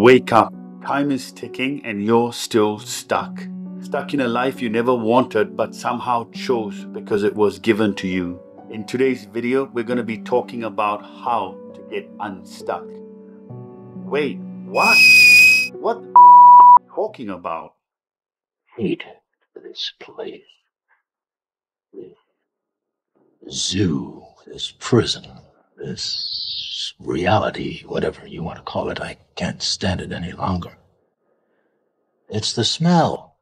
Wake up. Time is ticking and you're still stuck. Stuck in a life you never wanted but somehow chose because it was given to you. In today's video, we're going to be talking about how to get unstuck. Wait, what? What the talking about? Hate this place. This zoo, this prison, this reality, whatever you want to call it. I can't stand it any longer. It's the smell.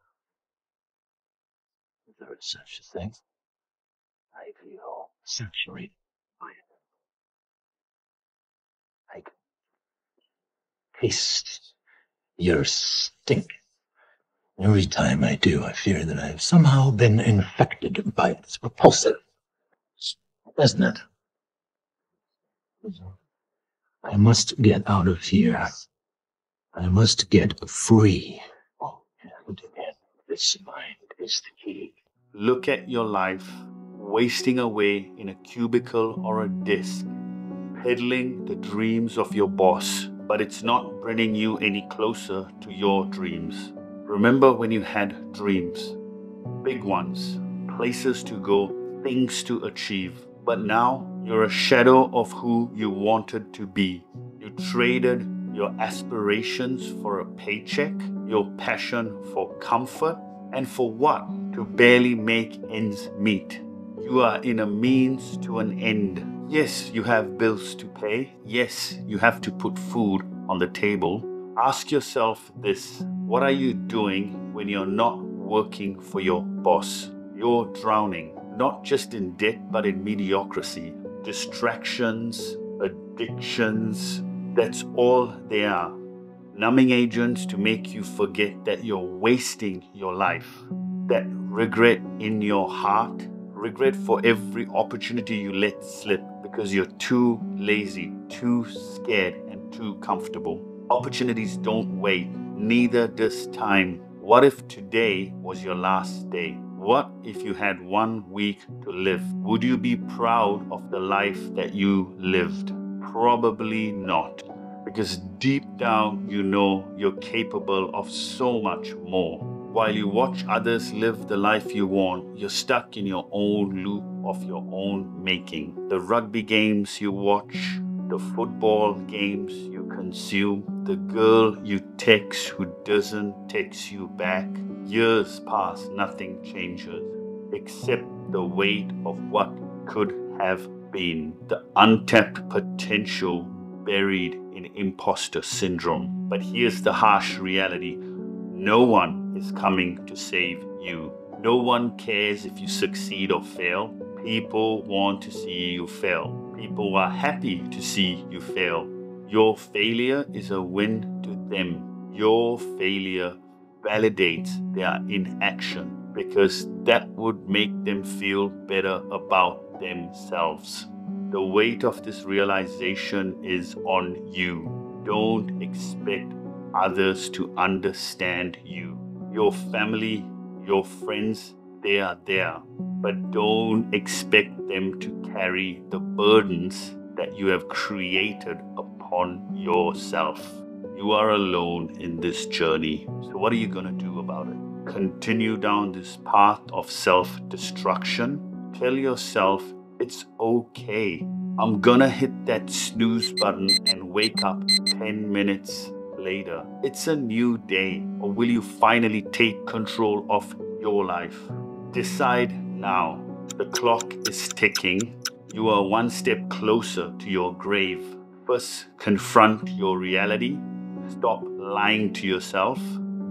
If there is such a thing, I feel saturated by it. I can taste your stink. Every time I do, I fear that I've somehow been infected by it. It's repulsive, isn't it? I must get out of here. I must get free. Oh, and this mind is the key. Look at your life, wasting away in a cubicle or a desk, peddling the dreams of your boss, but it's not bringing you any closer to your dreams. Remember when you had dreams, big ones, places to go, things to achieve, but now you're a shadow of who you wanted to be. You traded your aspirations for a paycheck, your passion for comfort, and for what? To barely make ends meet. You are in a means to an end. Yes, you have bills to pay. Yes, you have to put food on the table. Ask yourself this: what are you doing when you're not working for your boss? You're drowning, not just in debt, but in mediocrity. Distractions, addictions, that's all they are. Numbing agents to make you forget that you're wasting your life. That regret in your heart, regret for every opportunity you let slip because you're too lazy, too scared, and too comfortable. Opportunities don't wait, neither does time. What if today was your last day? What if you had 1 week to live? Would you be proud of the life that you lived? Probably not. Because deep down you know you're capable of so much more. While you watch others live the life you want, you're stuck in your own loop of your own making. The rugby games you watch, the football games you consume, the girl you text who doesn't text you back. Years pass, nothing changes except the weight of what could have been, the untapped potential buried in imposter syndrome. But here's the harsh reality: no one is coming to save you. No one cares if you succeed or fail. People want to see you fail. People are happy to see you fail. Your failure is a win to them. Your failure validates their inaction because that would make them feel better about themselves. The weight of this realization is on you. Don't expect others to understand you. Your family, your friends, they are there. But don't expect them to carry the burdens that you have created upon yourself. You are alone in this journey. So what are you going to do about it? Continue down this path of self-destruction? Tell yourself it's okay. I'm gonna hit that snooze button and wake up 10 minutes later. It's a new day. Or will you finally take control of your life? Decide now. The clock is ticking. You are one step closer to your grave. First, confront your reality. Stop lying to yourself.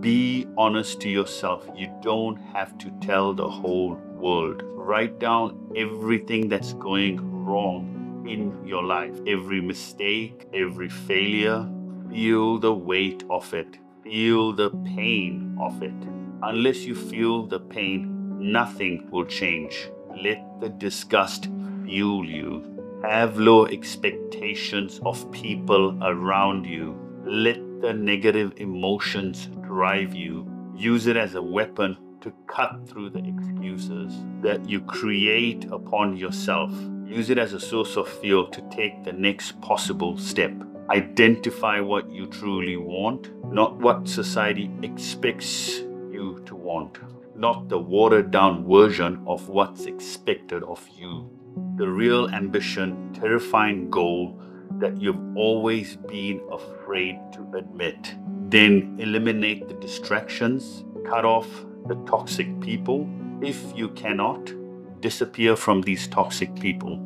Be honest to yourself. You don't have to tell the whole world. Write down everything that's going wrong in your life. Every mistake, every failure. Feel the weight of it. Feel the pain of it. Unless you feel the pain, nothing will change. Let the disgust fuel you. Have low expectations of people around you. Let the negative emotions drive you. Use it as a weapon to cut through the excuses that you create upon yourself. Use it as a source of fuel to take the next possible step. Identify what you truly want, not what society expects you to want, not the watered down version of what's expected of you. The real ambition, terrifying goal that you've always been afraid to admit. Then eliminate the distractions, cut off the toxic people. If you cannot, disappear from these toxic people.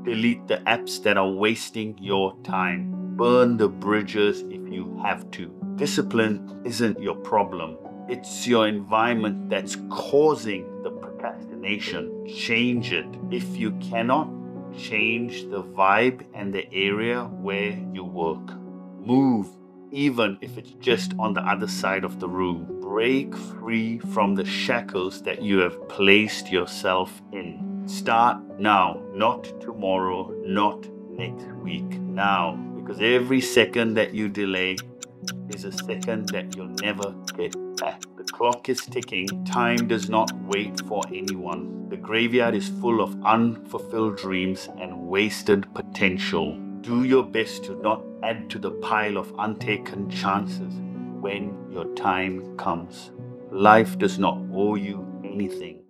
Delete the apps that are wasting your time. Burn the bridges if you have to. Discipline isn't your problem. It's your environment that's causing the procrastination. Change it. If you cannot, change the vibe and the area where you work. Move, even if it's just on the other side of the room. Break free from the shackles that you have placed yourself in. Start now, not tomorrow, not next week, now. Because every second that you delay is a second that you'll never get back. The clock is ticking. Time does not wait for anyone. The graveyard is full of unfulfilled dreams and wasted potential. Do your best to not add to the pile of untaken chances when your time comes. Life does not owe you anything.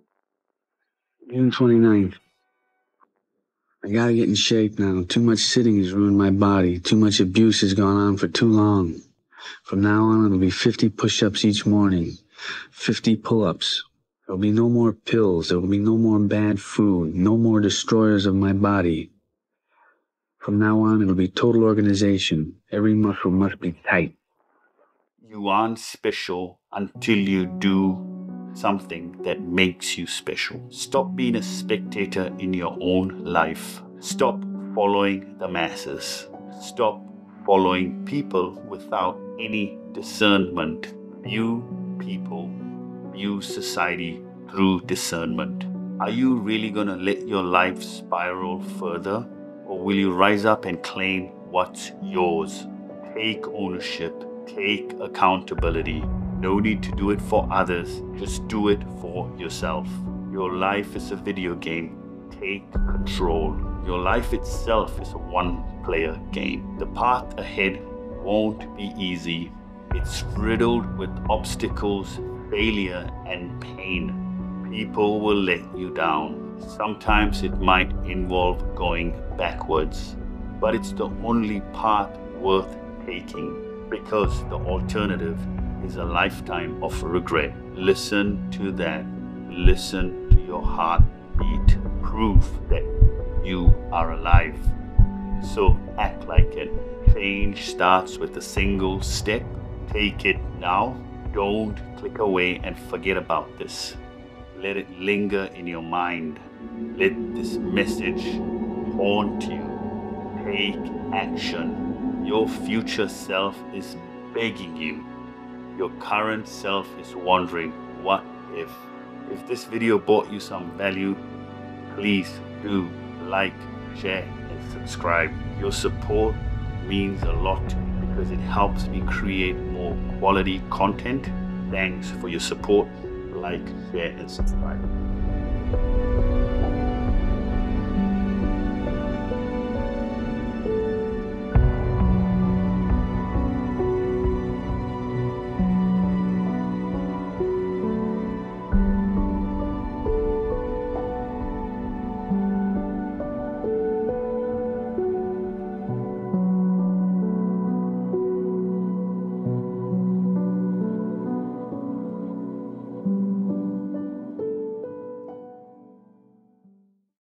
June 29th. I gotta get in shape now. Too much sitting has ruined my body. Too much abuse has gone on for too long. From now on, it'll be 50 push-ups each morning. 50 pull-ups. There'll be no more pills. There will be no more bad food. No more destroyers of my body. From now on, it'll be total organization. Every muscle must be tight. You aren't special until you do something that makes you special. Stop being a spectator in your own life. Stop following the masses. Stop following people without any discernment. View people, view society through discernment. Are you really gonna let your life spiral further, or will you rise up and claim what's yours? Take ownership, take accountability. No need to do it for others, just do it for yourself. Your life is a video game. Take control. Your life itself is a one-player game. The path ahead won't be easy. It's riddled with obstacles, failure, and pain. People will let you down. Sometimes it might involve going backwards, but it's the only path worth taking, because the alternative is a lifetime of regret. Listen to that. Listen to your heartbeat. Proof that you are alive. So act like it. Change starts with a single step. Take it now. Don't click away and forget about this. Let it linger in your mind. Let this message haunt you. Take action. Your future self is begging you. Your current self is wondering, what if? If this video brought you some value, please do like, share, and subscribe. Your support means a lot because it helps me create more quality content. Thanks for your support. Like, share, and subscribe.